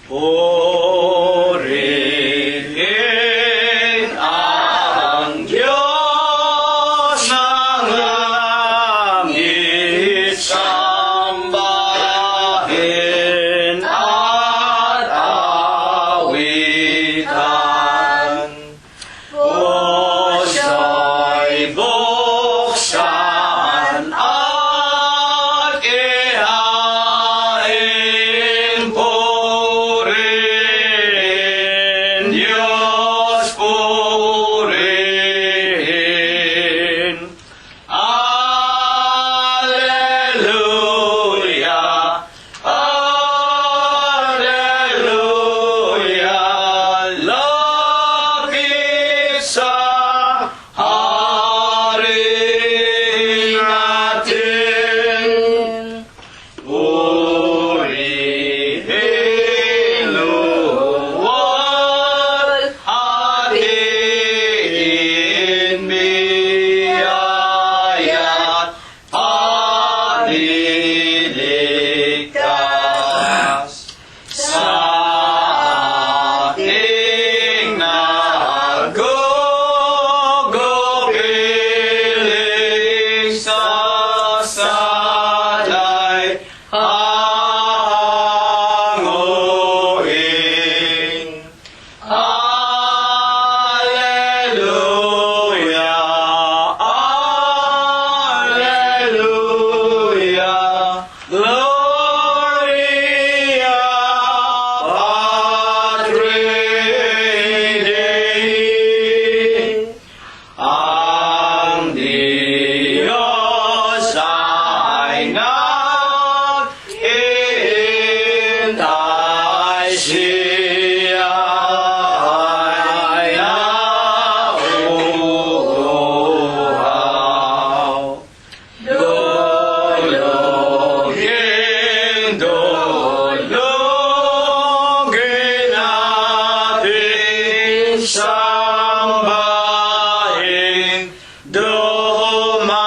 Purihin ang Diyos ng langit, sambahin at awitan. O siya'y buksan at ihain, purihin, Diyos purihin. Alleluia, Alleluia, lapit sa Hari natin. Purihin, luwal, hatiin, biyayat, paniligtas. Sa ating nagugupiling sa salay, hanguin. Alleluia, Alleluia, Gloria Patri Dei. Ang Diyos ay naghihintay, siya ay nauuhaw. Dulugin, dulugin natin, sambahin, dumalangin.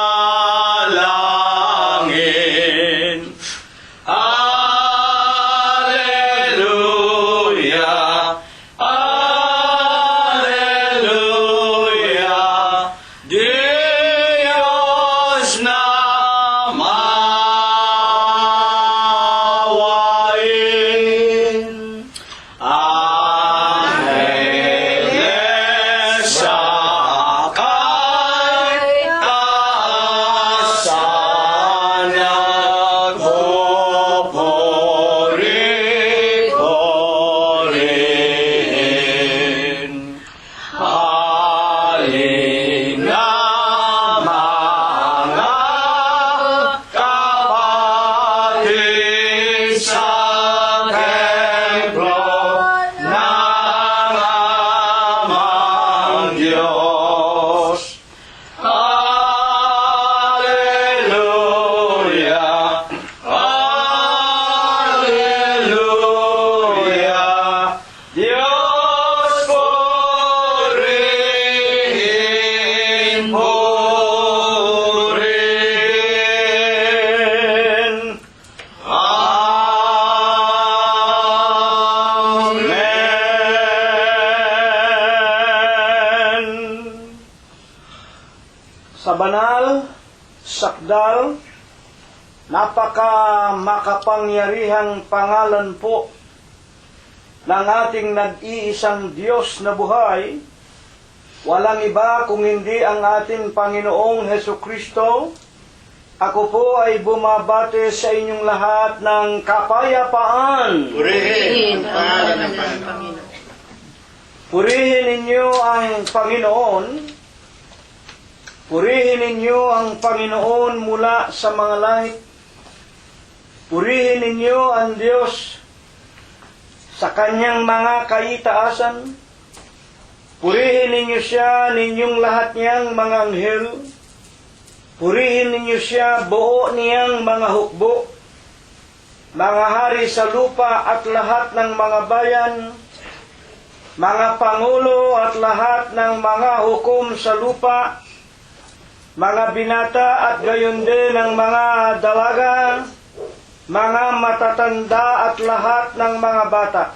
Alleluia, Alleluia, Diyos na mawain. Angeles sakay taasan, nagpupuri-purihin. Halina mga kapatid sa templo ng amang Diyos. Alleluia, Alleluia, Diyos purihin, purihin. Amen. Sa banal, sakdal, napaka makapangyarihang pangalan po ng ating nag-iisang Diyos na buhay, walang iba kung hindi ang ating Panginoong Hesukristo. Ako po ay bumabati sa inyong lahat ng kapayapaan. Purihin ang pangalan ng Panginoon. Purihin ninyo ang Panginoon. Purihin ninyo ang Panginoon mula sa mga langit. Purihin ninyo ang Diyos sa kanyang mga kaitaasan. Purihin ninyo siya, ninyong lahat niyang mga anghel. Purihin ninyo siya, buo niyang mga hukbo, mga hari sa lupa at lahat ng mga bayan, mga pangulo at lahat ng mga hukom sa lupa, mga binata at gayon din ang mga dalaga, mga matatanda at lahat ng mga bata.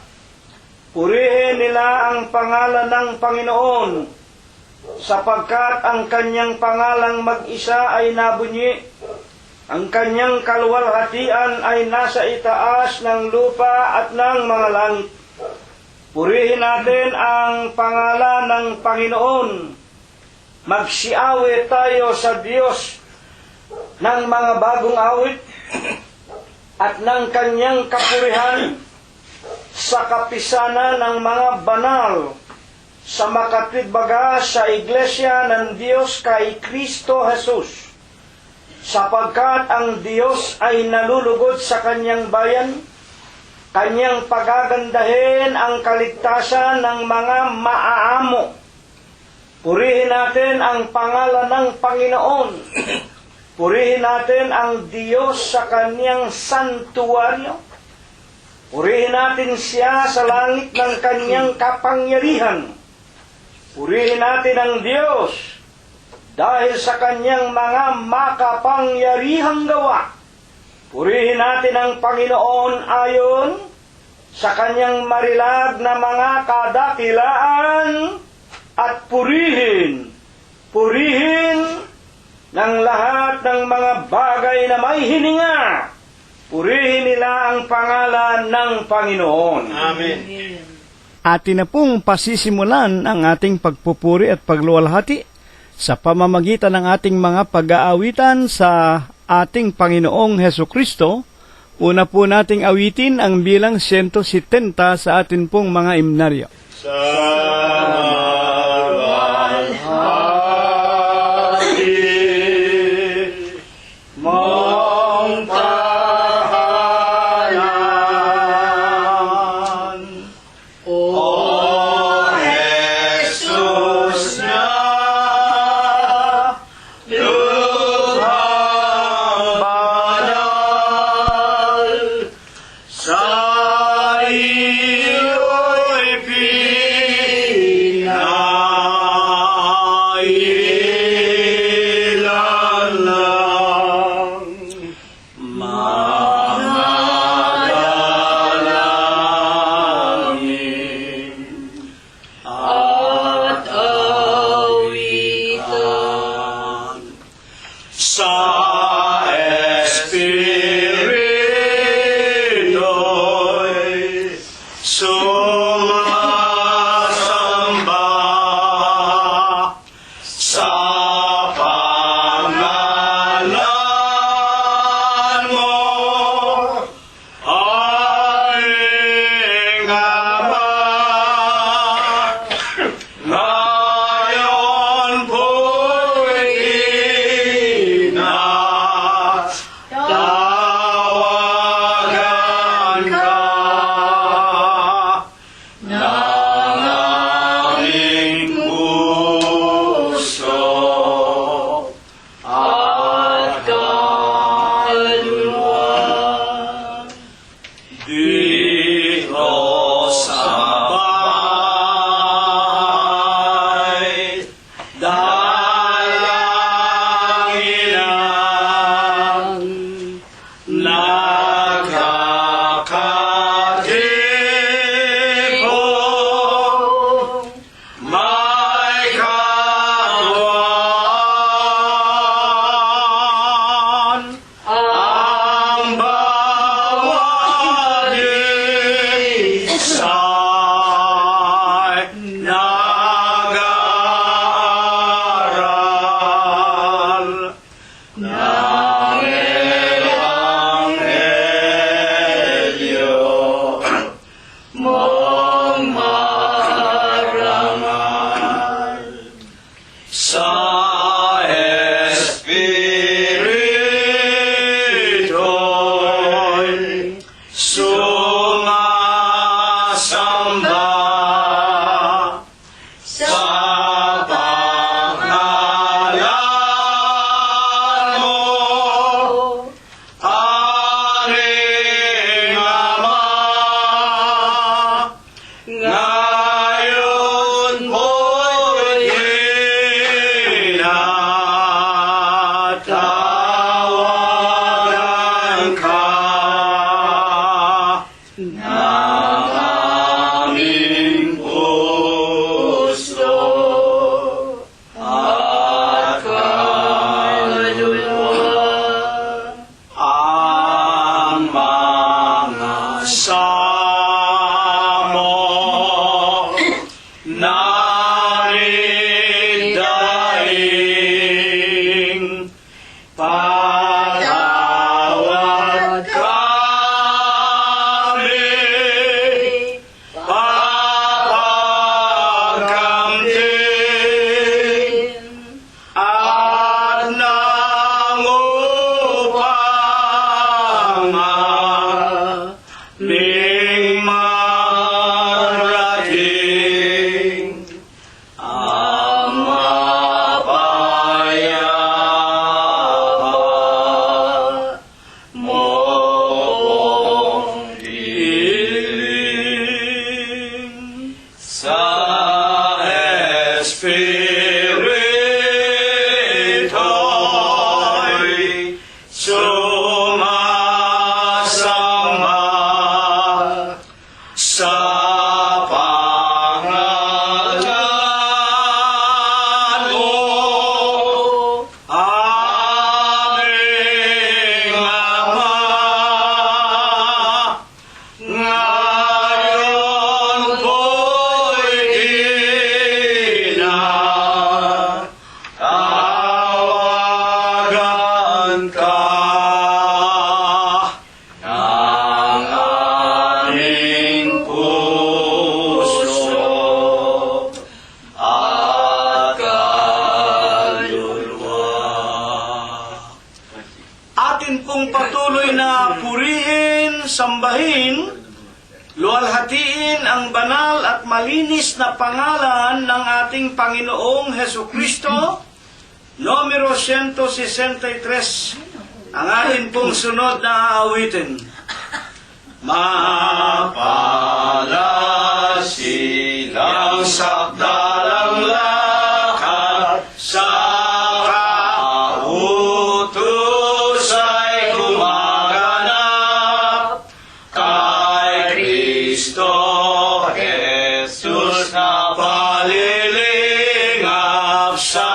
Purihin nila ang pangalan ng Panginoon, sapagkat ang kanyang pangalang mag-isa ay nabunyi. Ang kanyang kaluwalhatian ay nasa itaas ng lupa at ng mga langit. Purihin natin ang pangalan ng Panginoon. Magsiawit tayo sa Diyos ng mga bagong awit at ng kanyang kapurihan sa kapisanan ng mga banal, sa makatwidbaga sa iglesia ng Diyos kay Kristo Jesus. Sapagkat ang Diyos ay nalulugod sa kanyang bayan, kanyang pagagandahin ang kaligtasan ng mga maaamo. Purihin natin ang pangalan ng Panginoon. Purihin natin ang Diyos sa kanyang santuaryo. Purihin natin siya sa langit ng kanyang kapangyarihan. Purihin natin ang Diyos dahil sa kanyang mga makapangyarihang gawa. Purihin natin ang Panginoon ayon sa kanyang marilag na mga kadakilaan at purihin ng lahat ng mga bagay na may hininga. Purihin nila ang pangalan ng Panginoon. Amen. Atin na pong pasisimulan ang ating pagpupuri at pagluwalhati sa pamamagitan ng ating mga pag-aawitan sa ating Panginoong Heso Kristo. Una po nating awitin ang bilang 170 sa atin pong mga himnaryo. Sa malhati mong tahanan, O Jesus na lughang banal, sa iyo'y pinailan lang mga dalangin at awitan sa Espiritu'y sumasamba sa pangalan mo, aming Ama. Ngayon po'y tawagan ka ng aming puso at kaluluwa. Dito sa bahay, dalangin ang nagkakatipong may katuwaan. Ang bawat isa'y nag-aaral ng Ebanghelyo mong marangal. Sa Espiritu'y sumasamba sa pangalan mo, aming Ama. Ngayon mo'y tinatawagan ka Samo naridaing patawad kami papagkamtin at nangupang aming marating ang mapayapa mong hiling sa Espirito'y sumasamba sa pangalan mo, aming Ama. Ngayon po'y tinatawagan ka ng aming puso at kaluluwa. Atin pong patuloy na purihin, sambahin, luwalhatiin ang banal at malinis na pangalan ng ating Panginoong Heso Kristo. Numero 163, ang atin pong sunod na aawitin. Mapala silang sakdalang lakad sa kautos ay gumaganap kay Kristo Jesus na palilingap sa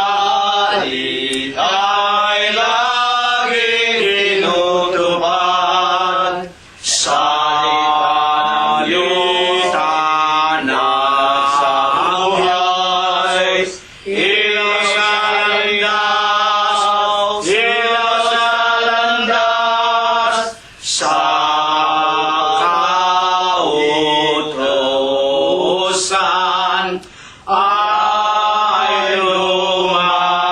ita'y laging tinutupad sa litan na sa buhay. Ilaw sa landas, ilaw sa landas, sa kautosan ay lumakad.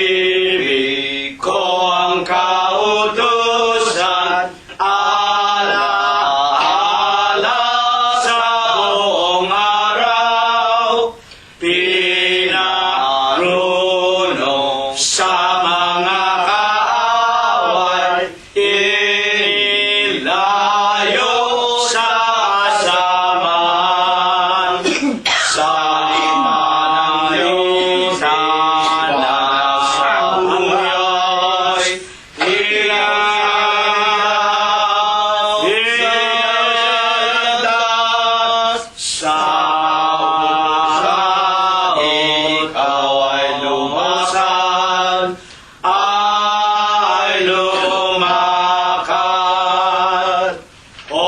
Iniibig ko ang kautusan, ala-ala sa buong araw, pinarunong sa mga kaaway, inilayo sa asaman, sa limanang na sa buhay, ilaw, landas, sa ikaw ay lumasan, ay lumakad. O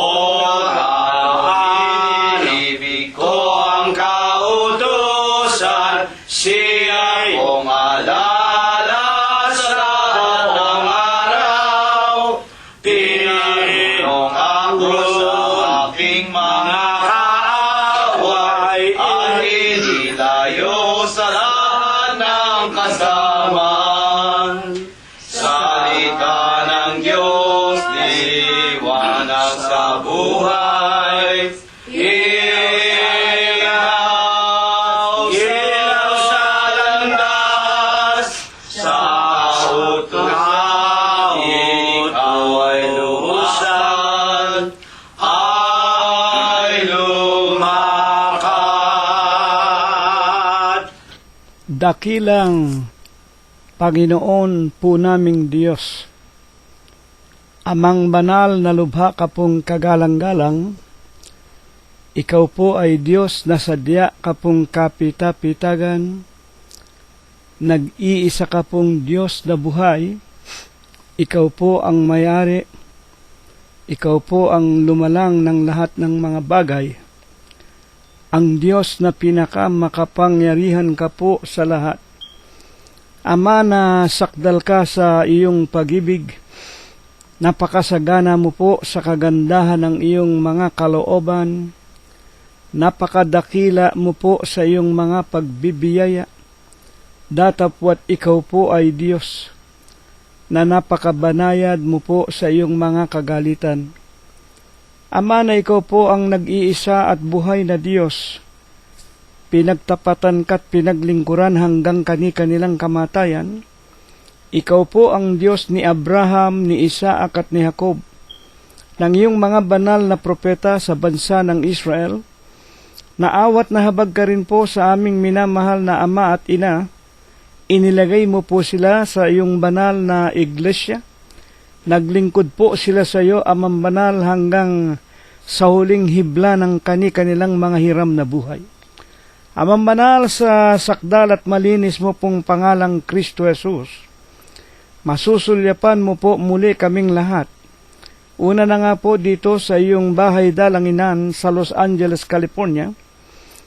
kaanibig ko ang kautusan, siya'y umalala sa buong araw. Pinanong ako sa aking mga kaaway, at inilayo sa lahat ng kasamaan. Salita ng Diyos, liwanag sa buhay. Ilaw, ilaw sa landas, sa utusan, ikaw ay lumasan, ay lumakad. Dakilang Panginoon po naming Diyos, Amang banal na lubha ka pong kagalang-galang, ikaw po ay Diyos na sadya ka pong kapita-pitagan, nag-iisa ka pong Diyos na buhay, Ikaw po ang may-ari. Ikaw po ang lumalang ng lahat ng mga bagay. Ang Diyos na pinakamakapangyarihan ka po sa lahat. Ama, na sakdal ka sa iyong pag-ibig. Napakasagana mo po sa kagandahan ng iyong mga kalooban. Napakadakila mo po sa iyong mga pagbibiyaya. Datapwat ikaw po ay Diyos, na napakabanayad mo po sa iyong mga kagalitan. Ama, na ikaw po ang nag-iisa at buhay na Diyos. Pinagtapatan ka't pinaglingkuran hanggang kani-kanilang kamatayan. Ikaw po ang Diyos ni Abraham, ni Isaac at ni Jacob, ng iyong mga banal na propeta sa bansa ng Israel. Naawat na habag ka rin po sa aming minamahal na ama at ina. Inilagay mo po sila sa iyong banal na iglesia. Naglingkod po sila sa iyo, Amang Banal, hanggang sa huling hibla ng kani-kanilang mga hiram na buhay. Amang Banal, sa sakdal at malinis mo pong pangalang Kristo Jesus, masusulyapan mo po muli kaming lahat. Una na nga po dito sa iyong bahay dalanginan sa Los Angeles, California,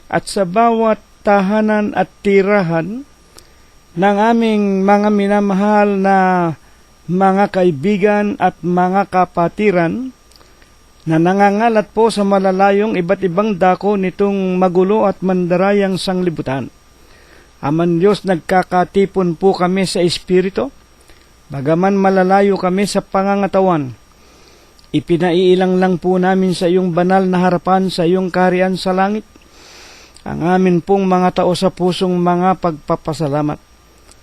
at sa bawat tahanan at tirahan ng aming mga minamahal na mga kaibigan at mga kapatiran na nangangalat po sa malalayong iba't ibang dako nitong magulo at mandarayang sanglibutan. Aman Diyos, nagkakatipon po kami sa Espiritu, bagaman malalayo kami sa pangangatawan. Ipinaiilang lang po namin sa iyong banal na harapan sa iyong kaharian sa langit ang amin pong mga tao sa pusong mga pagpapasalamat.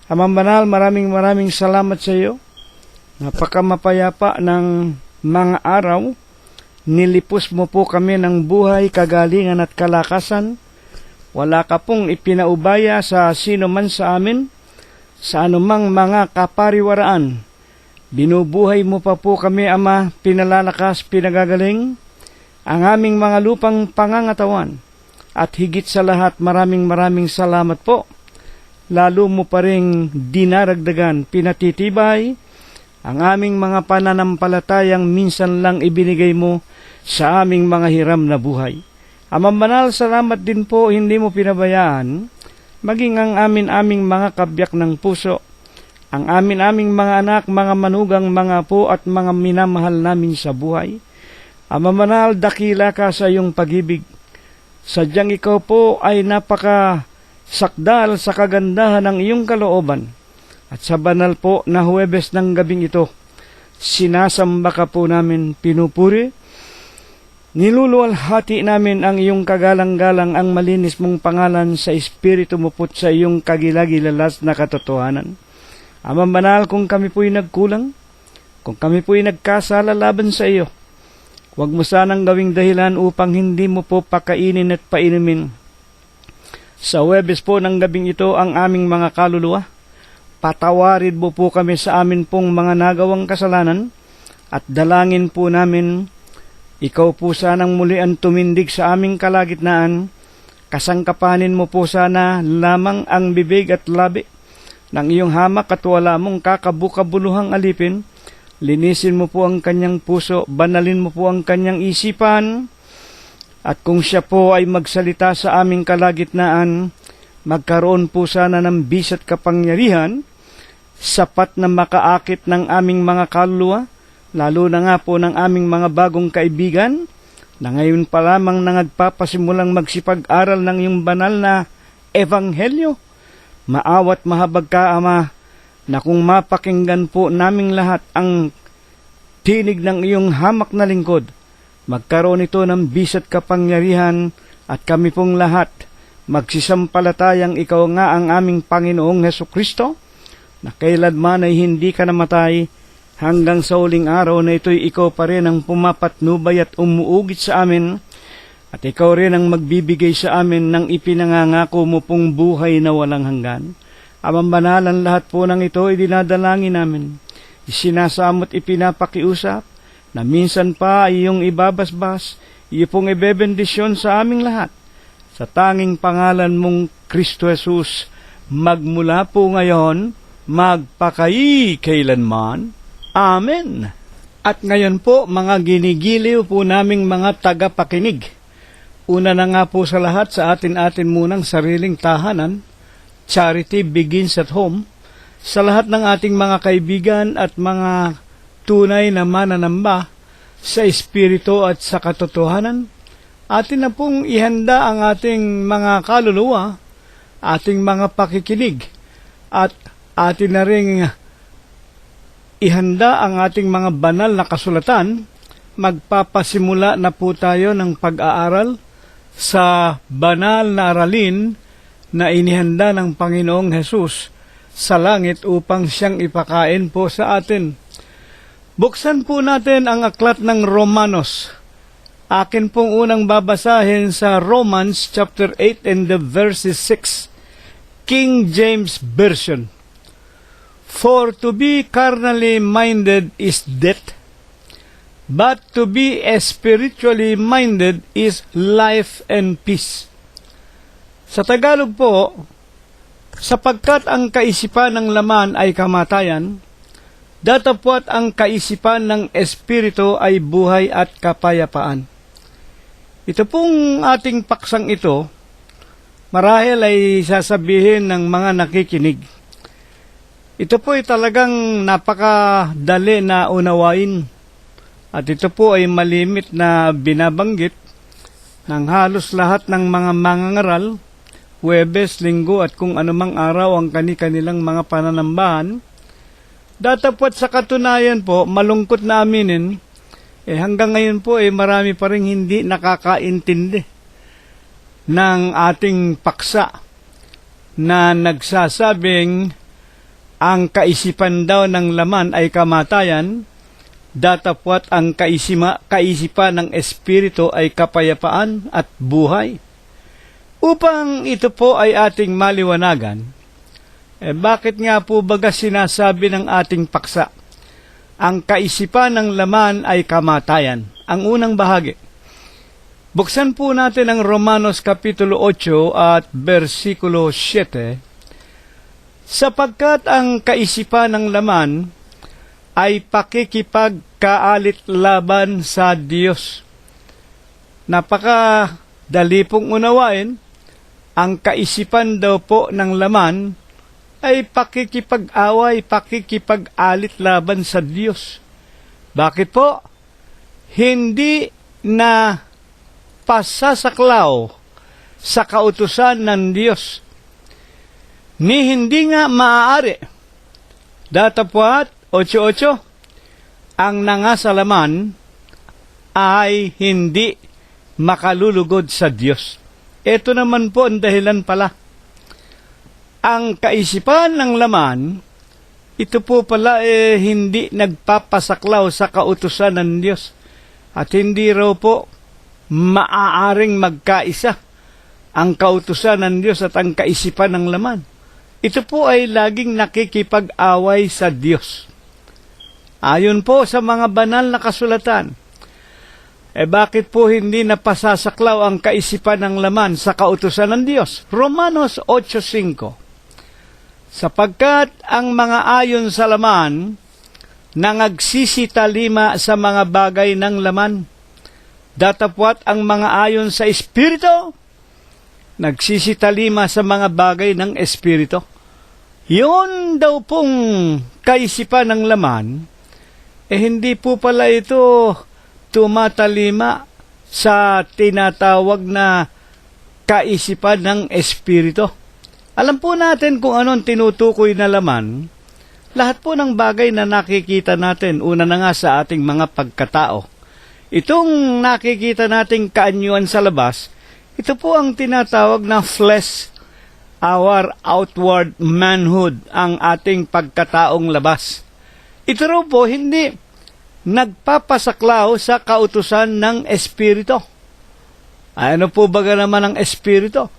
Amang Banal, maraming salamat sa iyo. Napakamapayapa ng mga araw, nilipos mo po kami ng buhay, kagalingan at kalakasan. Wala ka pong ipinaubaya sa sino man sa amin, sa anumang mga kapariwaraan. Binubuhay mo pa po kami, Ama, pinalalakas, pinagagaling ang aming mga lupang pangangatawan. At higit sa lahat, maraming salamat po. Lalo mo pa ring dinaragdagan, pinatitibay ang aming mga pananampalatayang minsan lang ibinigay mo sa aming mga hiram na buhay. Amang Banal, salamat din po, hindi mo pinabayaan maging ang aming mga kabyak ng puso, ang aming mga anak, mga manugang, mga apo at mga minamahal namin sa buhay. Amang Banal, dakila ka sa iyong pag-ibig. Sadyang ikaw po ay napakasakdal sa kagandahan ng iyong kalooban. At sa banal po na Huwebes ng gabing ito, sinasamba ka po namin, pinupuri. Niluluwalhati namin ang iyong kagalang-galang, ang malinis mong pangalan sa Espiritu mo po sa iyong kagilagilalas na katotohanan. Amang Banal, kung kami po'y nagkulang, kung kami po'y nagkasala laban sa iyo, huwag mo sanang gawing dahilan upang hindi mo po pakainin at painumin. Sa Huwebes po ng gabing ito ang aming mga kaluluwa. Patawarin mo po kami sa amin pong mga nagawang kasalanan at dalangin po namin, ikaw po sanang muli ang tumindig sa aming kalagitnaan. Kasangkapanin mo po sana lamang ang bibig at labi ng iyong hamak at wala mong kakabukabuluhang alipin. Linisin mo po ang kanyang puso, banalin mo po ang kanyang isipan, at kung siya po ay magsalita sa aming kalagitnaan, magkaroon po sana ng bisat kapangyarihan, sapat na makaakit ng aming mga kaluluwa, lalo na nga po ng aming mga bagong kaibigan, na ngayon pa lamang na nagpapasimulang magsipag-aral ng iyong banal na ebanghelyo. Maawat mahabag ka, Ama, na kung mapakinggan po naming lahat ang tinig ng iyong hamak na lingkod, magkaroon ito ng bisat kapangyarihan at kami pong lahat magsisampalatayang ikaw nga ang aming Panginoong Hesukristo, na kailanman ay hindi ka namatay, hanggang sa uling araw na ito'y ikaw pa rin ang pumapatnubay at umuugit sa amin, at ikaw rin ang magbibigay sa amin ng ipinangangako mo pong buhay na walang hanggan. Amang Banal, ang lahat po ng ito ay dinadalangin namin. Isinasamot ipinapakiusap na minsan pa ay iyong ibabasbas, iyo pong ibebendisyon sa aming lahat. Sa tanging pangalan mong Kristo Jesus, magmula po ngayon, magpakailanman. Amen. At ngayon po, mga ginigiliw po naming mga tagapakinig. Una na nga po sa lahat, sa atin munang sariling tahanan, charity begins at home. Sa lahat ng ating mga kaibigan at mga tunay na mananamba sa espiritu at sa katotohanan, atin na pong ihanda ang ating mga kaluluwa, ating mga pakikinig, at atin na ring ihanda ang ating mga banal na kasulatan. Magpapasimula na po tayo ng pag-aaral sa banal na aralin na inihanda ng Panginoong Hesus sa langit upang siyang ipakain po sa atin. Buksan po natin ang aklat ng Romanos. Akin pong unang babasahin sa Romans chapter 8 and the verses 6, King James Version. For to be carnally minded is death, but to be spiritually minded is life and peace. Sa Tagalog po, sapagkat ang kaisipan ng laman ay kamatayan, datapwat ang kaisipan ng espiritu ay buhay at kapayapaan. Ito pong ating paksang ito, marahil ay sasabihin ng mga nakikinig, ito po ay talagang napakadali na unawain. At ito po ay malimit na binabanggit ng halos lahat ng mga mangangaral, Huwebes, Linggo at kung anumang araw ang kani-kanilang mga pananambahan. Datapwat sa katunayan po, malungkot na aminin, hanggang ngayon po marami pa rin hindi nakakaintindi ng ating paksa na nagsasabing ang kaisipan daw ng laman ay kamatayan, datapwat ang kaisipan ng espiritu ay kapayapaan at buhay. Upang ito po ay ating maliwanagan, bakit nga po baga sinasabi ng ating paksa, ang kaisipan ng laman ay kamatayan? Ang unang bahagi. Buksan po natin ang Romanos Kapitulo 8 at versikulo 7, sapagkat ang kaisipan ng laman ay pakikipagkaalit laban sa Diyos. Napakadali pong unawain, ang kaisipan daw po ng laman ay pakikipag-away, pakikipag-alit laban sa Diyos. Bakit po? Hindi na pasasaklaw sa kautusan ng Diyos, ni hindi nga maaari. Datapwat 8:8, ang nangasalaman ay hindi makalulugod sa Diyos. Ito naman po ang dahilan pala. Ang kaisipan ng laman, ito po pala hindi nagpapasaklaw sa kautusan ng Diyos. At hindi raw po maaaring magkaisa ang kautusan ng Diyos at ang kaisipan ng laman. Ito po ay laging nakikipag-away sa Diyos. Ayon po sa mga banal na kasulatan, bakit po hindi napasasaklaw ang kaisipan ng laman sa kautusan ng Diyos? Romanos 8:5, sapagkat ang mga ayon sa laman nangagsisitalima sa mga bagay ng laman, datapwat ang mga ayon sa Espiritu nagsisitalima sa mga bagay ng Espiritu. Yun daw pong kaisipan ng laman, hindi po pala ito tumatalima sa tinatawag na kaisipan ng Espiritu. Alam po natin kung anong tinutukoy na laman. Lahat po ng bagay na nakikita natin, una na nga sa ating mga pagkatao. Itong nakikita nating kaanyuan sa labas, ito po ang tinatawag na flesh, our outward manhood, ang ating pagkataong labas. Ito raw po hindi nagpapasaklaw sa kautusan ng Espiritu. Ano po baga naman ang Espiritu?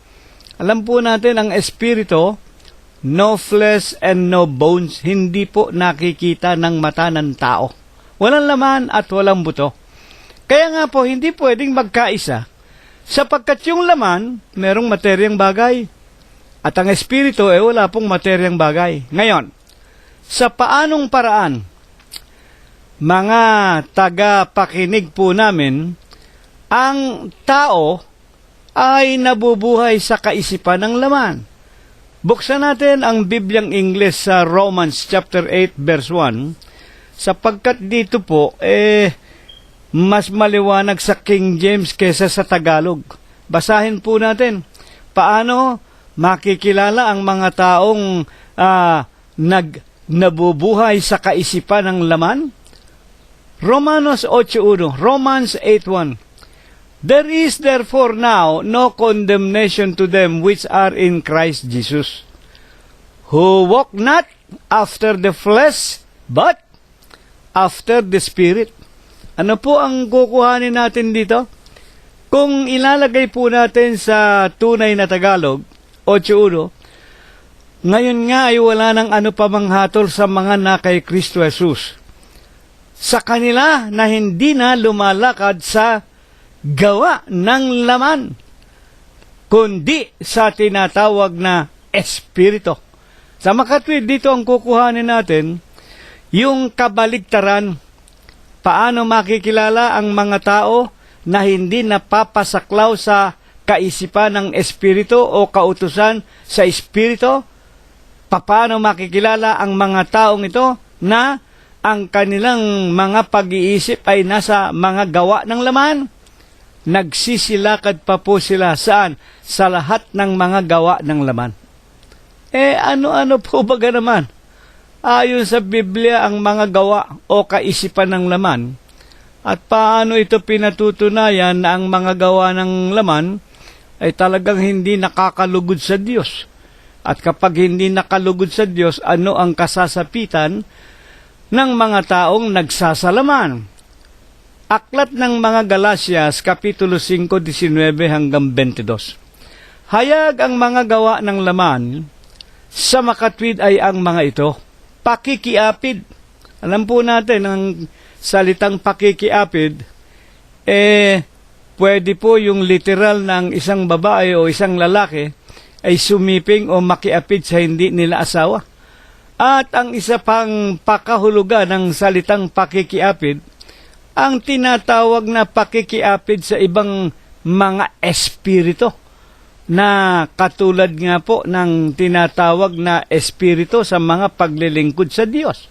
Alam po natin ang Espiritu, no flesh and no bones, hindi po nakikita ng mata ng tao. Walang laman at walang buto. Kaya nga po, hindi pwedeng magkaisa, sapagkat yung laman, merong materyang bagay, at ang Espiritu, wala pong materyang bagay. Ngayon, sa paanong paraan mga tagapakinig po namin, ang tao ay nabubuhay sa kaisipan ng laman. Buksan natin ang Bibliang Ingles sa Romans chapter 8 verse 1, sapagkat dito po mas maliwanag sa King James kaysa sa Tagalog. Basahin po natin paano makikilala ang mga taong nabubuhay sa kaisipan ng laman. Romanos 8:1, Romans 8:1. There is therefore now no condemnation to them which are in Christ Jesus, who walk not after the flesh, but after the Spirit. Ano po ang kukuhanin natin dito? Kung ilalagay po natin sa tunay na Tagalog, 8:1, ngayon nga ay wala nang ano pa mang hatol sa mga na kay Kristo Jesus, sa kanila na hindi na lumalakad sa gawa ng laman, kundi sa tinatawag na Espiritu. Sa makatwid, dito ang kukuhanin natin, yung kabaligtaran. Paano makikilala ang mga tao na hindi napapasaklaw sa kaisipan ng Espiritu o kautusan sa Espiritu? Paano makikilala ang mga taong ito na ang kanilang mga pag-iisip ay nasa mga gawa ng laman? Nagsisilakad pa po sila saan? Sa lahat ng mga gawa ng laman. Ano-ano po ba naman? Ayon sa Biblia ang mga gawa o kaisipan ng laman. At paano ito pinatutunayan na ang mga gawa ng laman ay talagang hindi nakakalugod sa Diyos? At kapag hindi nakalugod sa Diyos, ano ang kasasapitan ng mga taong nagsasalaman? Aklat ng mga Galatias, Kapitulo 5, 19 hanggang 22. Hayag ang mga gawa ng laman, sa makatwid ay ang mga ito, pakikiapid. Alam po natin, ang salitang pakikiapid, pwede po yung literal ng isang babae o isang lalaki ay sumiping o makiapid sa hindi nila asawa. At ang isa pang pakahulugan ng salitang pakikiapid, ang tinatawag na pakikiapid sa ibang mga espiritu, na katulad nga po ng tinatawag na espiritu sa mga paglilingkod sa Diyos.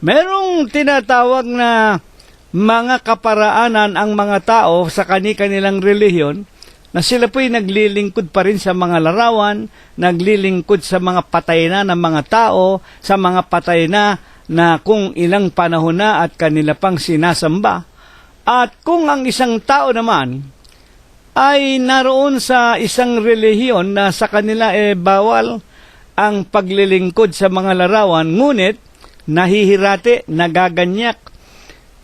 Merong tinatawag na mga kaparaanan ang mga tao sa kani-kanilang relihiyon, na sila po'y naglilingkod pa rin sa mga larawan, naglilingkod sa mga patay na ng mga tao, sa mga patay na kung ilang panahon na at kanila pang sinasamba. At kung ang isang tao naman ay naroon sa isang relihiyon na sa kanila bawal ang paglilingkod sa mga larawan, ngunit nahihirate, nagaganyak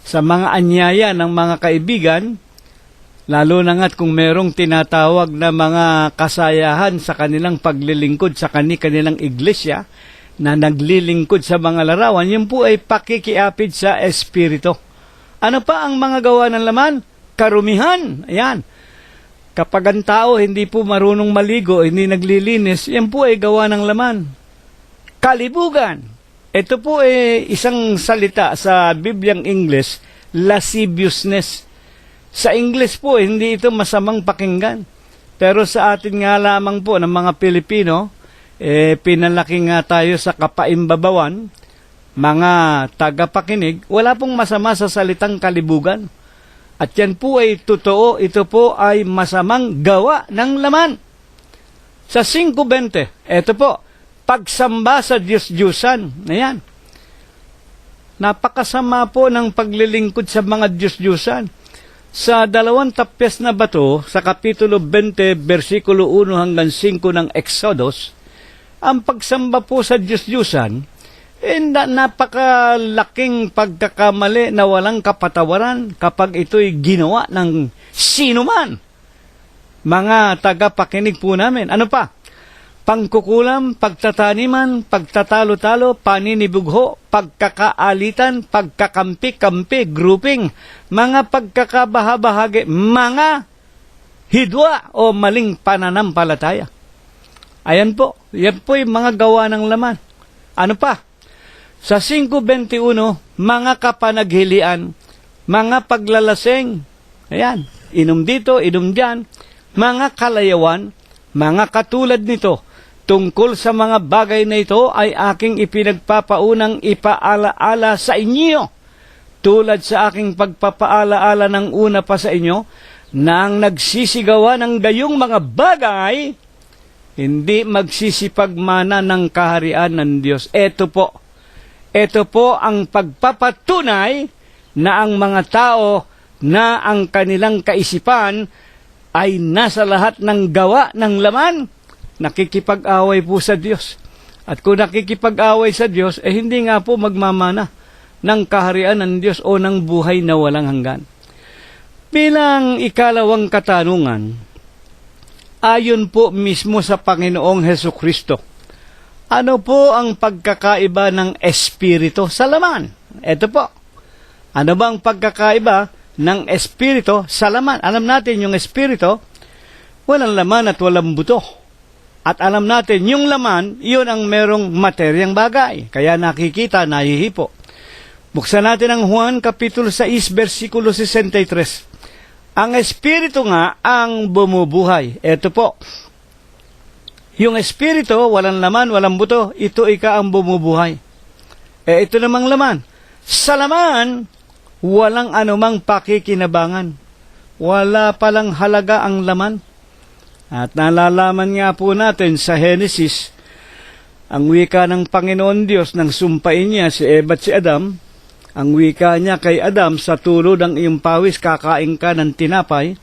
sa mga anyaya ng mga kaibigan, lalo na nga't kung merong tinatawag na mga kasayahan sa kanilang paglilingkod sa kanilang iglesia, na naglilingkod sa mga larawan, yun po ay pakikiapid sa Espiritu. Ano pa ang mga gawa ng laman? Karumihan. Ayan. Kapag ang tao hindi po marunong maligo, hindi naglilinis, yan po ay gawa ng laman. Kalibugan. Ito po ay isang salita sa Bibliang English, lasciviousness. Sa English po, hindi ito masamang pakinggan. Pero sa atin nga lamang po ng mga Pilipino, pinalaki nga tayo sa kapaimbabawan, mga tagapakinig, wala pong masama sa salitang kalibugan. At yan po ay totoo, ito po ay masamang gawa ng laman. Sa 5:20, ito po, pagsamba sa Diyos-Diyusan. Ayan. Napakasama po ng paglilingkod sa mga Diyos-Diyusan. Sa 2 tapyas na bato, sa Kapitulo 20, versikulo 1 hanggang 5 ng Exodus, ang pagsamba po sa Diyos-Diyusan, napakalaking pagkakamali na walang kapatawaran kapag ito'y ginawa ng sinuman. Mga tagapakinig po namin. Ano pa? Pangkukulam, pagtataniman, pagtatalo-talo, paninibugho, pagkakaalitan, pagkakampi-kampi, grouping, mga pagkakabahabahagi, mga hidwa o maling pananampalataya. Ayan po, yan po yung mga gawa ng laman. Ano pa? Sa 5:21, mga kapanaghilian, mga paglalasing, ayan, inom dito, inom diyan, mga kalayawan, mga katulad nito, tungkol sa mga bagay na ito ay aking ipinagpapaunang ipaalaala sa inyo, tulad sa aking pagpapaalaala ng una pa sa inyo, na ang nagsisigawa ng gayong mga bagay, hindi magsisipagmana ng kaharian ng Diyos. Ito po ang pagpapatunay na ang mga tao na ang kanilang kaisipan ay nasa lahat ng gawa ng laman, nakikipag-away po sa Diyos. At kung nakikipag-away sa Diyos, hindi nga po magmamana ng kaharian ng Diyos o ng buhay na walang hanggan. Bilang ikalawang katanungan, ayon po mismo sa Panginoong Hesukristo, ano po ang pagkakaiba ng espiritu sa laman? Ito po. Ano ba ang pagkakaiba ng espiritu sa laman? Alam natin yung espiritu, walang laman at walang buto. At alam natin yung laman, yun ang merong materyang bagay. Kaya nakikita, nahihipo. Buksan natin ang Juan Kapitulo 6, versikulo 63. Ang espiritu nga ang bumubuhay. Ito po. Yung espiritu, walang laman, walang buto, ito ika ang bumubuhay. Ito namang laman. Sa laman, walang anumang pakikinabangan. Wala palang halaga ang laman. At nalalaman nga po natin sa Genesis, ang wika ng Panginoon Diyos nang sumpain niya si Eva at si Adam, ang wika niya kay Adam, sa tulod ng iyong pawis kakain ka ng tinapay,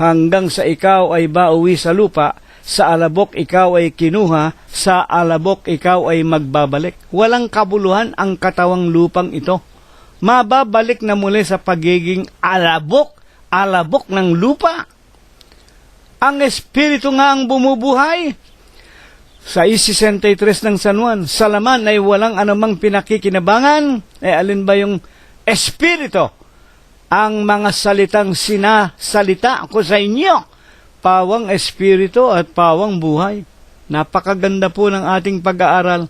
hanggang sa ikaw ay bauwi sa lupa, sa alabok ikaw ay kinuha, sa alabok ikaw ay magbabalik. Walang kabuluhan ang katawang lupang ito. Mababalik na muli sa pagiging alabok ng lupa. Ang espiritu nga ang bumubuhay. Sa 63 ng San Juan, sa laman ay walang anumang pinakikinabangan. Alin ba yung espiritu? Ang mga salitang sinasalita ko sa inyo, pawang espiritu at pawang buhay. Napakaganda po ng ating pag-aaral.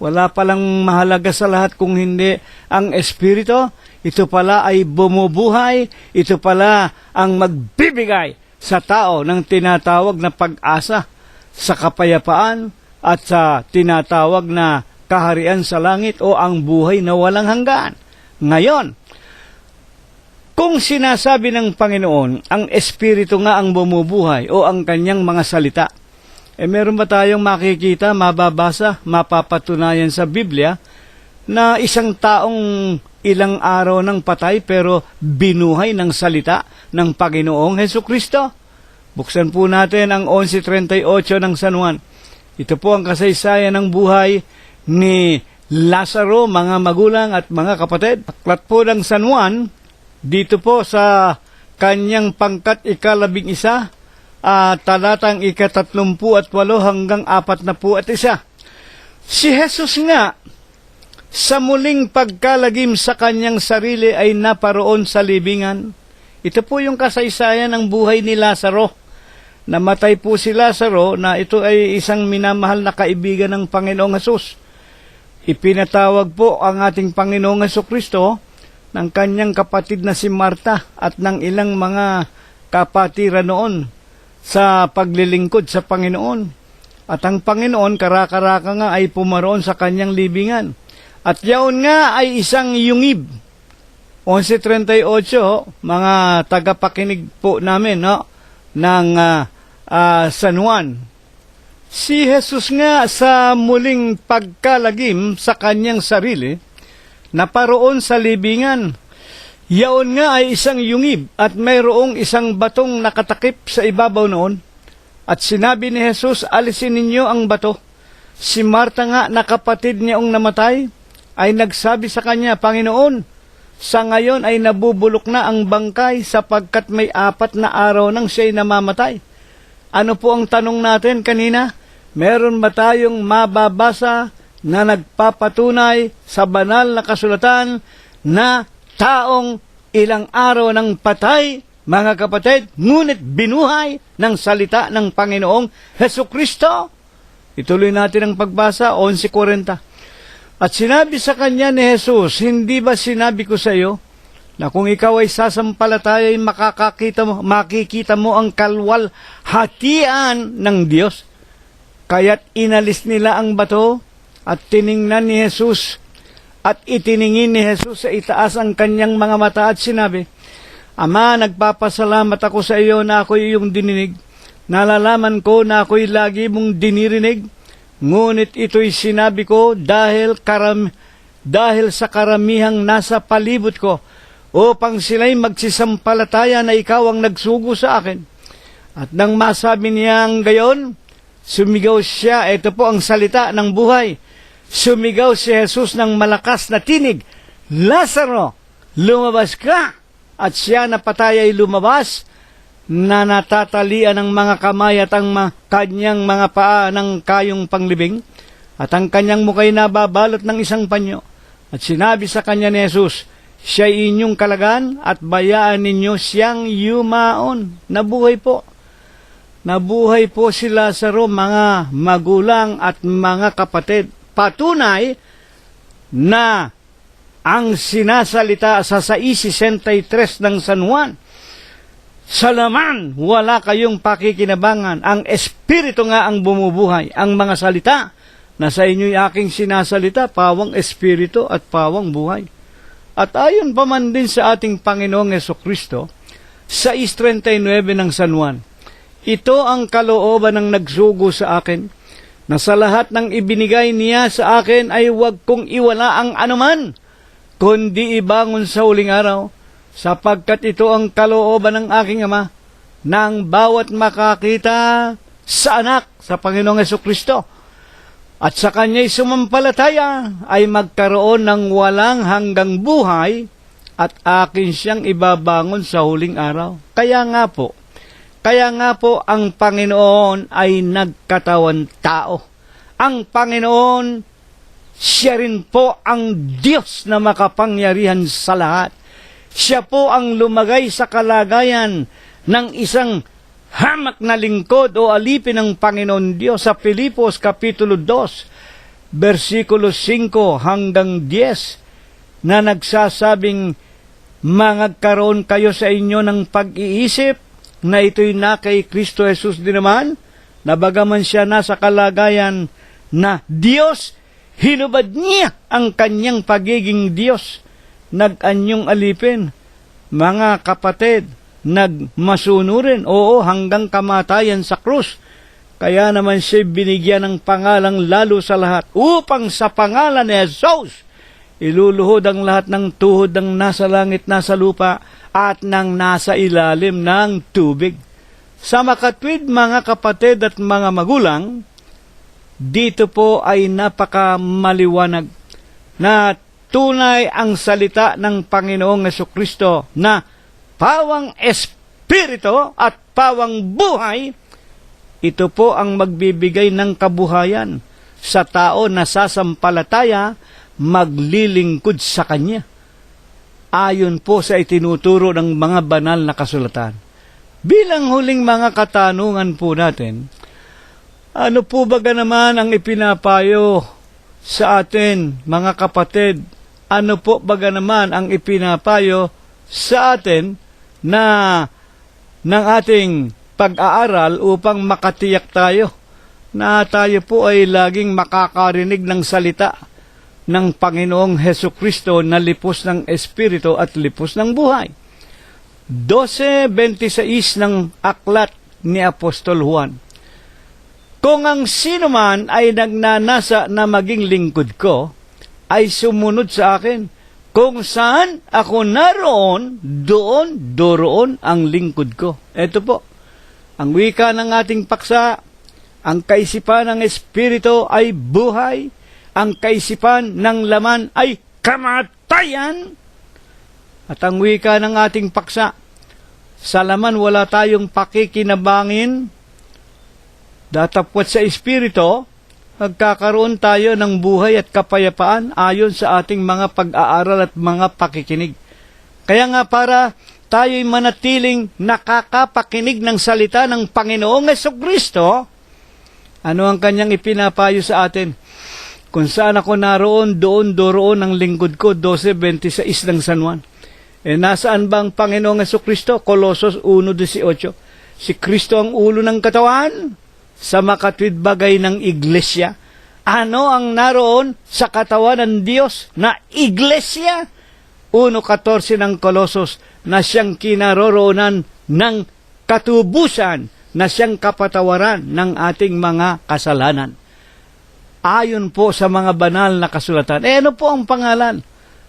Wala palang mahalaga sa lahat kung hindi ang espiritu. Ito pala ay bumubuhay. Ito pala ang magbibigay sa tao ng tinatawag na pag-asa, sa kapayapaan at sa tinatawag na kaharian sa langit o ang buhay na walang hanggan. Ngayon, kung sinasabi ng Panginoon, ang espiritu nga ang bumubuhay o ang kanyang mga salita, meron ba tayong makikita, mababasa, mapapatunayan sa Biblia na isang taong ilang araw ng patay pero binuhay ng salita ng Panginoong Hesukristo? Buksan po natin ang 11:38 ng San Juan. Ito po ang kasaysayan ng buhay ni Lazaro, mga magulang at mga kapatid. Aklat po ng San Juan, dito po sa kanyang pangkat 11, talatang 38 hanggang 41. Si Jesus nga, sa muling pagkalagim sa kanyang sarili ay naparoon sa libingan. Ito po yung kasaysayan ng buhay ni Lazaro. Namatay po si Lazaro na ito ay isang minamahal na kaibigan ng Panginoong Hesus. Ipinatawag po ang ating Panginoong Hesukristo ng kanyang kapatid na si Marta at ng ilang mga kapatiran noon sa paglilingkod sa Panginoon. At ang Panginoon karakaraka nga ay pumaroon sa kanyang libingan. At yaon nga ay isang yungib. 11:38, mga tagapakinig po namin, no, ng San Juan. Si Jesus nga sa muling pagkalagim sa kanyang sarili, naparoon sa libingan. Yaon nga ay isang yungib at mayroong isang batong nakatakip sa ibabaw noon. At sinabi ni Jesus, alisin ninyo ang bato. Si Marta nga, na kapatid niyang namatay, ay nagsabi sa kanya, Panginoon, sa ngayon ay nabubulok na ang bangkay sapagkat may 4 na araw nang siya'y namamatay. Ano po ang tanong natin kanina? Meron ba tayong mababasa na nagpapatunay sa banal na kasulatan na taong ilang araw ng patay, mga kapatid, ngunit binuhay ng salita ng Panginoong Hesukristo? Ituloy natin ang pagbasa, 11:40. At sinabi sa kanya ni Jesus, hindi ba sinabi ko sa iyo na kung ikaw ay sasampalataya ay makikita mo ang kalwalhatian ng Diyos? Kaya't inalis nila ang bato at tiningnan ni Jesus at itiningin ni Jesus sa itaas ang kanyang mga mata at sinabi, Ama, nagpapasalamat ako sa iyo na ako'y iyong dininig. Nalalaman ko na ako'y lagi mong dinirinig. Ngunit ito'y sinabi ko dahil sa karamihang nasa palibot ko, upang sila'y magsisampalataya na ikaw ang nagsugo sa akin. At nang masabi niyang gayon, sumigaw siya, ito po ang salita ng buhay. Sumigaw si Jesus ng malakas na tinig, Lazaro, lumabas ka! At siya na patay ay lumabas, na natatalian ng mga kamay at ang kanyang mga paa ng kayong panglibing, at ang kanyang muka'y nababalot ng isang panyo. At sinabi sa kanya ni Jesus, siya'y inyong kalagan at bayaan ninyo siyang yumaon. Nabuhay po. Nabuhay po si Lazaro, mga magulang at mga kapatid. Patunay na ang sinasalita sa 6:63 ng San Juan, sa laman, wala kayong pakikinabangan. Ang Espiritu nga ang bumubuhay. Ang mga salita na sa inyo'y aking sinasalita, pawang Espiritu at pawang buhay. At ayon pa man din sa ating Panginoong Hesukristo, 6:39 ng San Juan, ito ang kalooban ng nagsugo sa akin, na sa lahat ng ibinigay niya sa akin ay huwag kong iwala ang anuman, kundi ibangon sa huling araw, sapagkat ito ang kalooban ng aking Ama, na ang bawat makakita sa anak, sa Panginoong Hesukristo, at sa kanya'y sumampalataya, ay magkaroon ng walang hanggang buhay, at akin siyang ibabangon sa huling araw. Kaya nga po ang Panginoon ay nagkatawan tao. Ang Panginoon, siya rin po ang Diyos na makapangyarihan sa lahat. Siya po ang lumagay sa kalagayan ng isang hamak na lingkod o alipin ng Panginoon Diyos sa Filipos Kapitulo 2, versikulo 5 hanggang 10, na nagsasabing, mangagkaroon kayo sa inyo ng pag-iisip na ito'y na kay Kristo Jesus din naman, na bagaman siya nasa kalagayan na Diyos, hinubad niya ang kanyang pagiging Diyos. Nag-anyong alipin, mga kapatid, nagmasunurin, oo, hanggang kamatayan sa krus. Kaya naman siya binigyan ng pangalang lalo sa lahat, upang sa pangalan ni Jesus, iluluhod ang lahat ng tuhod ng nasa langit, nasa lupa, at ng nasa ilalim ng tubig. Sa makatwid, mga kapatid at mga magulang, dito po ay napakamaliwanag na tunay ang salita ng Panginoong Hesukristo na pawang Espiritu at pawang buhay. Ito po ang magbibigay ng kabuhayan sa tao na sasampalataya, maglilingkod sa Kanya. Ayon po sa itinuturo ng mga banal na kasulatan. Bilang huling mga katanungan po natin, ano po ba naman ang ipinapayo sa atin, mga kapatid? Ano po ba naman ang ipinapayo sa atin na ng ating pag-aaral upang makatiyak tayo na tayo po ay laging makakarinig ng salita ng Panginoong Hesukristo na lipos ng Espiritu at lipos ng buhay? 12:26 ng aklat ni Apostol Juan. Kung ang sino man ay nagnanasa na maging lingkod ko, ay sumunod sa akin. Kung saan ako naroon, doroon ang lingkod ko. Ito po, ang wika ng ating paksa, ang kaisipan ng Espiritu ay buhay, ang kaisipan ng laman ay kamatayan. At ang wika ng ating paksa, sa laman wala tayong pakikinabangin, datapwat sa Espiritu, magkakaroon tayo ng buhay at kapayapaan ayon sa ating mga pag-aaral at mga pakikinig. Kaya nga para tayo'y manatiling nakakapakinig ng salita ng Panginoong Hesukristo, ano ang kanyang ipinapayo sa atin? Kung saan ako naroon, doon ang lingkod ko, 12:26 ng San Juan. Nasaan ba ang Panginoong Jesucristo? Colosos 1:18. Si Kristo ang ulo ng katawan sa makatwid bagay ng iglesia. Ano ang naroon sa katawan ng Diyos na iglesia? 1:14 ng Colosos, na siyang kinaroroonan ng katubusan, na siyang kapatawaran ng ating mga kasalanan. Ayon po sa mga banal na kasulatan. Ano po ang pangalan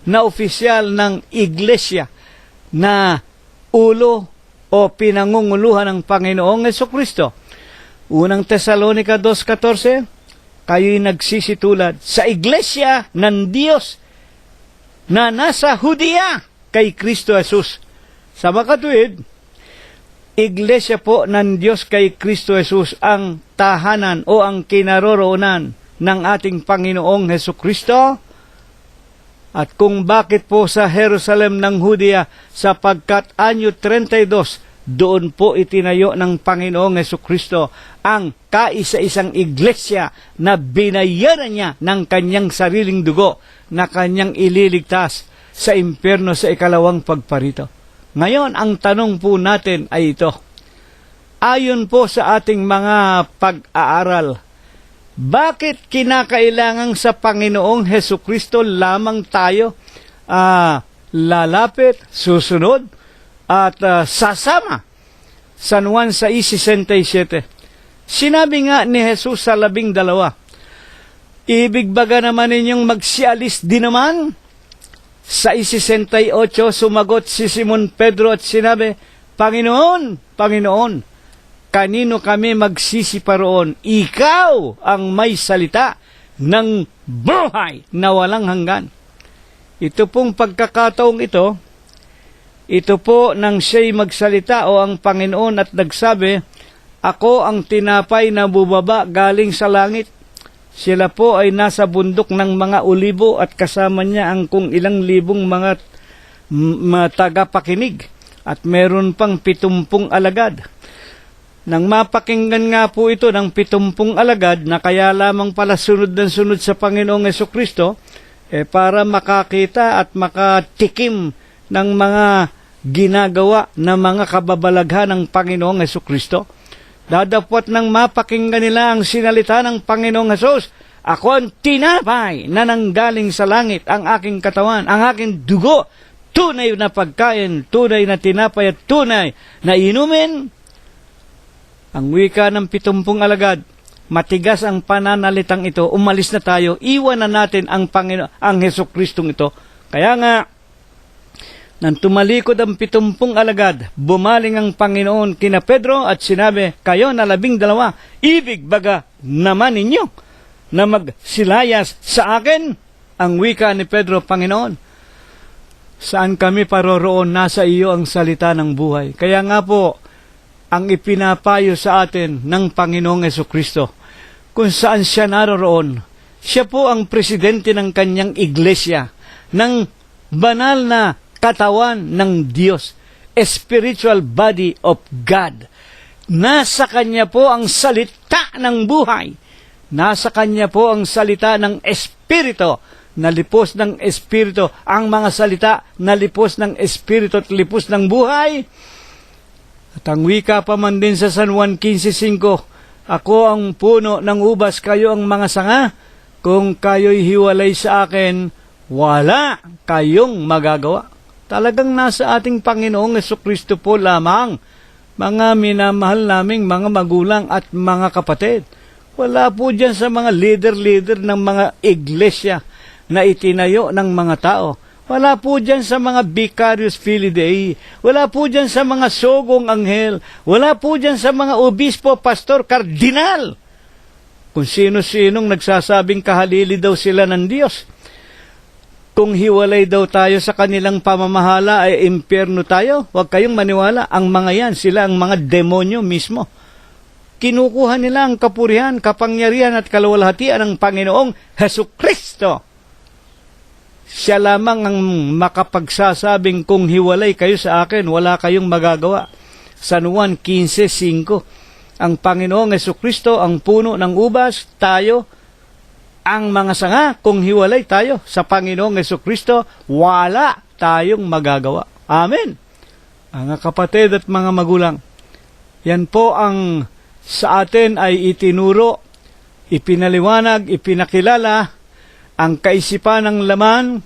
na opisyal ng iglesia na ulo o pinangunguluhan ng Panginoong Jesucristo? Unang Tesalonica 2:14, kayo'y nagsisitulad sa iglesia ng Diyos na nasa Judea kay Kristo Jesus. Sa makatuwid, iglesia po ng Diyos kay Kristo Jesus ang tahanan o ang kinaroroonan ng ating Panginoong Jesucristo. At kung bakit po sa Jerusalem ng Judea, sapagkat anyo 32, doon po itinayo ng Panginoong Jesucristo ang kaisa-isang iglesia na binayaran niya ng kanyang sariling dugo na kanyang ililigtas sa impyerno sa ikalawang pagparito. Ngayon, ang tanong po natin ay ito. Ayon po sa ating mga pag-aaral, bakit kinakailangan sa Panginoong Jesucristo lamang tayo lalapit, susunod, at sasama? San Juan 6:67. Sinabi nga ni Jesus sa 12, ibig baga naman ninyong magsialis din naman? Sa 6:68, sumagot si Simon Pedro at sinabi, Panginoon, Panginoon, kanino kami magsisiparoon? Ikaw ang may salita ng buhay na walang hanggan. Ito pong pagkakataong ito po nang siya'y magsalita o ang Panginoon at nagsabi, ako ang tinapay na bumaba galing sa langit. Sila po ay nasa bundok ng mga olibo at kasama niya ang kung ilang libong mga tagapakinig at meron pang 70 alagad. Nang mapakinggan nga po ito ng 70 alagad na kaya lamang pala sunod ng sunod sa Panginoong Jesucristo, para makakita at makatikim ng mga ginagawa na mga kababalaghan ng Panginoong Jesucristo. Dadapwat nang mapakinggan nila ang sinalita ng Panginoong Jesus, ako ang tinapay na nanggaling sa langit, ang aking katawan, ang aking dugo, tunay na pagkain, tunay na tinapay at tunay na inumin. Ang wika ng 70 alagad, matigas ang pananalitang ito, umalis na tayo, iwan na natin ang Panginoon, ang Jesukristong ito. Kaya nga, nang tumalikod ang 70 alagad, bumaling ang Panginoon kina Pedro at sinabi, kayo na 12, ibig baga naman ninyo na magsilayas sa akin? Ang wika ni Pedro, Panginoon, saan kami paroroon? Nasa iyo ang salita ng buhay. Kaya nga po, ang ipinapayo sa atin ng Panginoong Jesucristo, kung saan siya naroroon, siya po ang presidente ng kanyang iglesia, ng banal na katawan ng Diyos, spiritual body of God. Nasa Kanya po ang salita ng buhay. Nasa Kanya po ang salita ng Espiritu, nalipos ng Espiritu, ang mga salita nalipos ng Espiritu at lipos ng buhay. At ang wika pa man din sa San Juan 15:5, ako ang puno ng ubas, kayo ang mga sanga. Kung kayo'y hiwalay sa akin, wala kayong magagawa. Talagang nasa ating Panginoong Jesucristo po lamang, mga minamahal naming mga magulang at mga kapatid. Wala po dyan sa mga leader ng mga iglesia na itinayo ng mga tao. Wala po dyan sa mga vicarious filii Dei. Wala po dyan sa mga sogong anghel. Wala po dyan sa mga obispo, pastor, kardinal. Kung sino-sinong nagsasabing kahalili daw sila ng Diyos. Kung hiwalay daw tayo sa kanilang pamamahala ay impyerno tayo. Huwag kayong maniwala. Ang mga yan, sila ang mga demonyo mismo. Kinukuha nila ang kapurihan, kapangyarihan at kaluwalhatian ng Panginoong Jesucristo. Siya lamang ang makapagsasabing kung hiwalay kayo sa akin, wala kayong magagawa. San Juan 15:5. Ang Panginoong Jesucristo ang puno ng ubas, tayo ang mga sanga, kung hiwalay tayo sa Panginoong Hesukristo, wala tayong magagawa. Amen. Mga kapatid at mga magulang, yan po ang sa atin ay itinuro, ipinaliwanag, ipinakilala. Ang kaisipan ng laman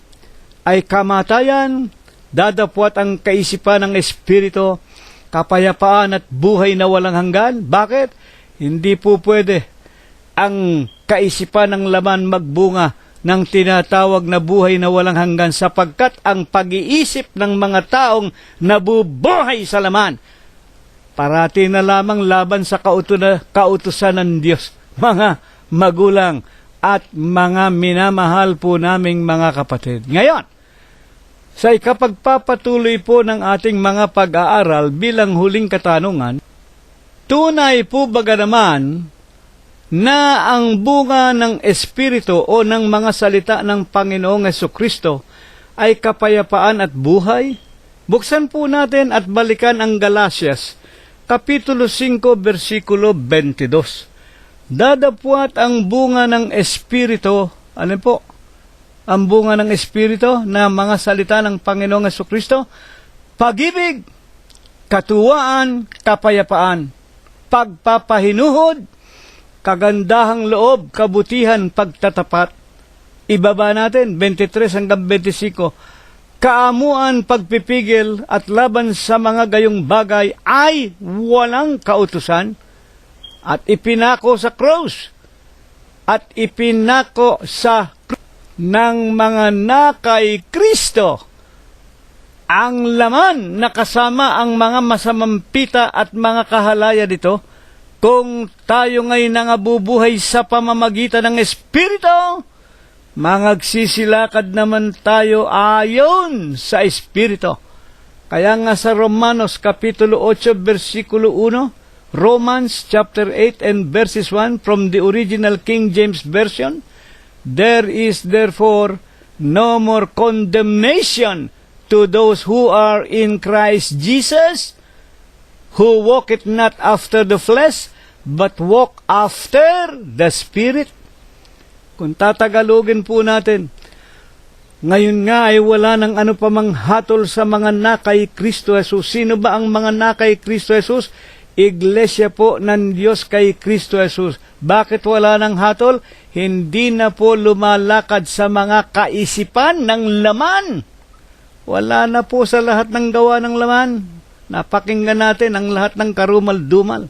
ay kamatayan, dadapwat ang kaisipan ng Espiritu, kapayapaan at buhay na walang hanggan. Bakit? Hindi po pwede ang kaisipan ng laman magbunga ng tinatawag na buhay na walang hanggan, sapagkat ang pag-iisip ng mga taong nabubuhay sa laman parati na lamang laban sa kautusan ng Diyos. Mga magulang at mga minamahal po naming mga kapatid. Ngayon, sa ikapagpapatuloy po ng ating mga pag-aaral bilang huling katanungan, tunay po baga naman na ang bunga ng Espiritu o ng mga salita ng Panginoong Hesukristo ay kapayapaan at buhay? Buksan po natin at balikan ang Galatias, Kapitulo 5, versikulo 22. Dadapwat ang bunga ng Espiritu, ano po? Ang bunga ng Espiritu na mga salita ng Panginoong Hesukristo, pag-ibig, katuwaan, kapayapaan, pagpapahinuhod, kagandahang loob, kabutihan, pagtatapat. Ibaba natin, 23 hanggang 25. Kaamuan, pagpipigil, at laban sa mga gayong bagay ay walang kautusan, at ipinako sa krus, at ipinako sa ng mga nakay Kristo ang laman na kasama ang mga masamang pita at mga kahalaya dito. Kung tayo ngayon nangabubuhay sa pamamagitan ng Espiritu, magsisilakad naman tayo ayon sa Espiritu. Kaya nga sa Romanos Kapitulo 8, versikulo 1, Romans chapter 8 and verses 1 from the original King James Version, there is therefore no more condemnation to those who are in Christ Jesus, who walketh not after the flesh, but walk after the Spirit. Kung tatagalogin po natin, ngayon nga ay wala ng ano pa mang hatol sa mga nakay Kristo Jesus. Sino ba ang mga nakay Kristo Jesus? Iglesia po ng Diyos kay Kristo Jesus. Bakit wala ng hatol? Hindi na po lumalakad sa mga kaisipan ng laman. Wala na po sa lahat ng gawa ng laman. Napakinggan natin ang lahat ng karumal-dumal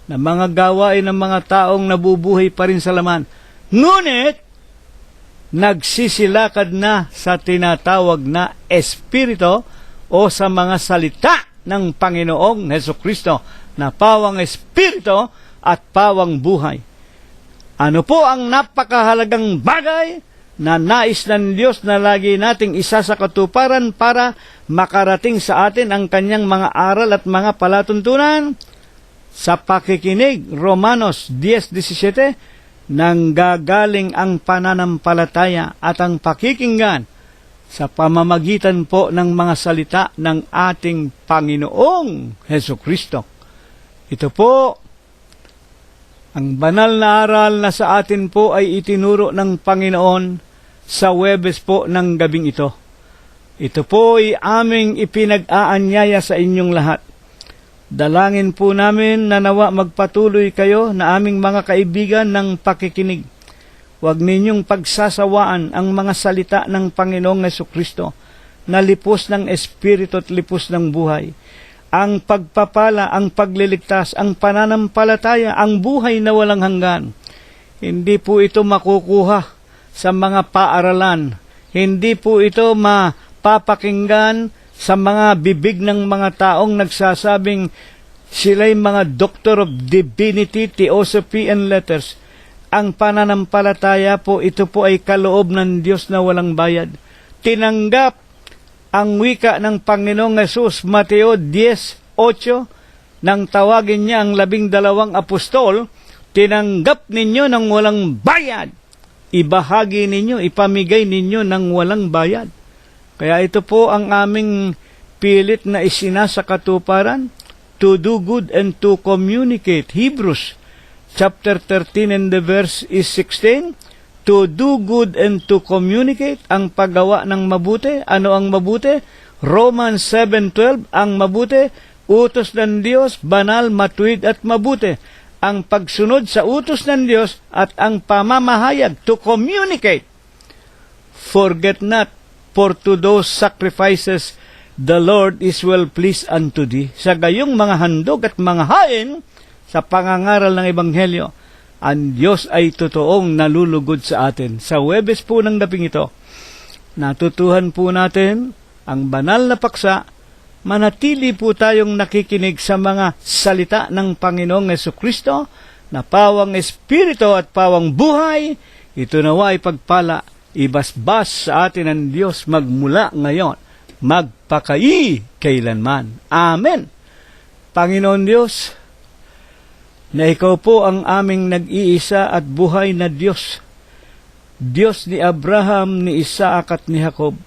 na mga gawain ng mga taong nabubuhay pa rin sa laman. Ngunit, nagsisilakad na sa tinatawag na Espiritu o sa mga salita ng Panginoong Hesukristo na pawang Espiritu at pawang buhay. Ano po ang napakahalagang bagay na nais ng Diyos na lagi nating isa sa katuparan para makarating sa atin ang kanyang mga aral at mga palatuntunan? Sa pakikinig, Romanos 10:17, nanggagaling ang pananampalataya at ang pakikinggan sa pamamagitan po ng mga salita ng ating Panginoong Hesukristo. Ito po, ang banal na aral na sa atin po ay itinuro ng Panginoon sa Huwebes po ng gabing ito. Ito po ay aming ipinag-aanyaya sa inyong lahat. Dalangin po namin na nawa magpatuloy kayo na aming mga kaibigan ng pakikinig. Huwag ninyong pagsasawaan ang mga salita ng Panginoong Hesukristo na lipos ng Espiritu at lipos ng buhay. Ang pagpapala, ang pagliligtas, ang pananampalataya, ang buhay na walang hanggan. Hindi po ito makukuha sa mga paaralan. Hindi po ito mapapakinggan sa mga bibig ng mga taong nagsasabing sila'y mga Doctor of Divinity, Theosophy, and Letters. Ang pananampalataya po, ito po ay kaloob ng Diyos na walang bayad. Tinanggap ang wika ng Panginoong Hesus, Mateo 10:8, nang tawagin niya ang 12 apostol, tinanggap ninyo ng walang bayad. Ibahagi ninyo, ipamigay ninyo ng walang bayad. Kaya ito po ang aming pilit na isinasa katuparan, to do good and to communicate. Hebrews chapter 13 and the verse is 16, to do good and to communicate, ang paggawa ng mabuti. Ano ang mabuti? Romans 7:12, ang mabuti, utos ng Diyos, banal, matuwid at mabuti. Ang pagsunod sa utos ng Diyos at ang pamamahayag, to communicate. Forget not, for to those sacrifices the Lord is well pleased unto thee. Sa gayong mga handog at mga hain, sa pangangaral ng Ebanghelyo, ang Diyos ay totoong nalulugod sa atin. Sa Huwebes po ng gabing ito, natutuhan po natin ang banal na paksa, manatili po tayong nakikinig sa mga salita ng Panginoong Jesucristo na pawang Espiritu at pawang buhay. Ito nawa ay pagpala, ibasbas sa atin ng Diyos magmula ngayon, magpakai kailanman. Amen. Panginoon Diyos, na ikaw po ang aming nag-iisa at buhay na Diyos, Diyos ni Abraham, ni Isaac at ni Jacob,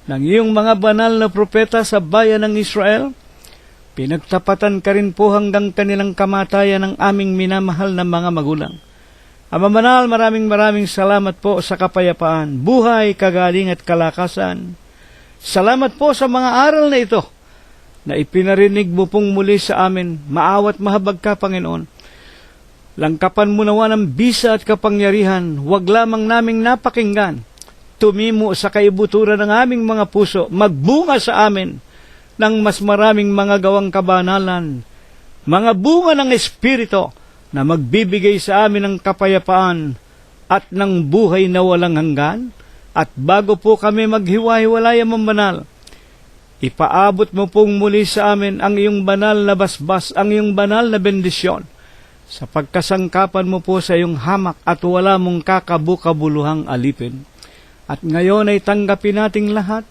ng iyong mga banal na propeta sa bayan ng Israel, pinagtapatan ka rin po hanggang kanilang kamatayan ng aming minamahal na mga magulang. Ama Banal, maraming salamat po sa kapayapaan, buhay, kagaling at kalakasan. Salamat po sa mga aral na ito, na ipinarinig mo pong muli sa amin. Maawat mahabag ka, Panginoon. Langkapan mo nawa ng bisa at kapangyarihan, wag lamang naming napakinggan. Tumimo sa kaibuturan ng aming mga puso, magbunga sa amin ng mas maraming mga gawang kabanalan, mga bunga ng Espiritu na magbibigay sa amin ng kapayapaan at ng buhay na walang hanggan. At bago po kami maghiwa-hiwalay, Ama Banal, ipaabot mo pong muli sa amin ang iyong banal na basbas, ang iyong banal na bendisyon, sa pagkasangkapan mo po sa iyong hamak at wala mong kakabukabuluhang alipin. At ngayon ay tanggapin nating lahat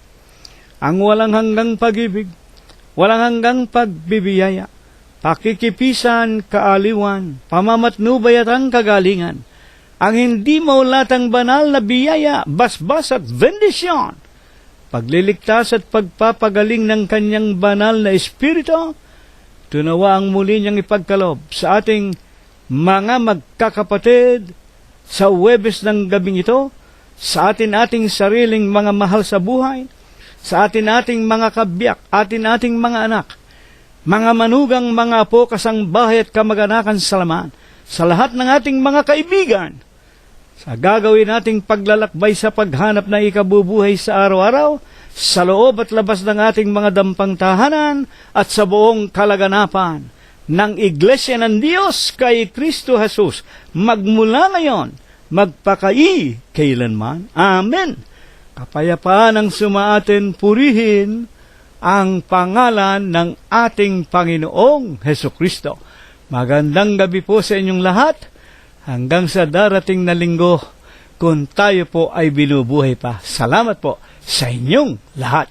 ang walang hanggang pag-ibig, walang hanggang pagbibiyaya, pakikipisan, kaaliwan, pamamatnubay at ang kagalingan, ang hindi maulatang banal na biyaya, basbas at bendisyon, pagliligtas at pagpapagaling ng kanyang banal na Espiritu, tunawa ang muli niyang ipagkalob sa ating mga magkakapatid sa Huwebes ng gabing ito, sa ating sariling mga mahal sa buhay, sa ating mga kabiyak, ating mga anak, mga manugang, mga apo, kasangbahay at kamag-anakan sa laman, sa lahat ng ating mga kaibigan, sa gagawin nating paglalakbay sa paghanap ng ikabubuhay sa araw-araw, sa loob at labas ng ating mga dampang tahanan at sa buong kalaganapan ng Iglesia ng Diyos kay Kristo Jesus, magmula ngayon, magpakai kailanman. Amen. Kapayapaan ang sumaatin, purihin ang pangalan ng ating Panginoong Hesukristo. Magandang gabi po sa inyong lahat, hanggang sa darating na linggo, kung tayo po ay binubuhay pa. Salamat po sa inyong lahat.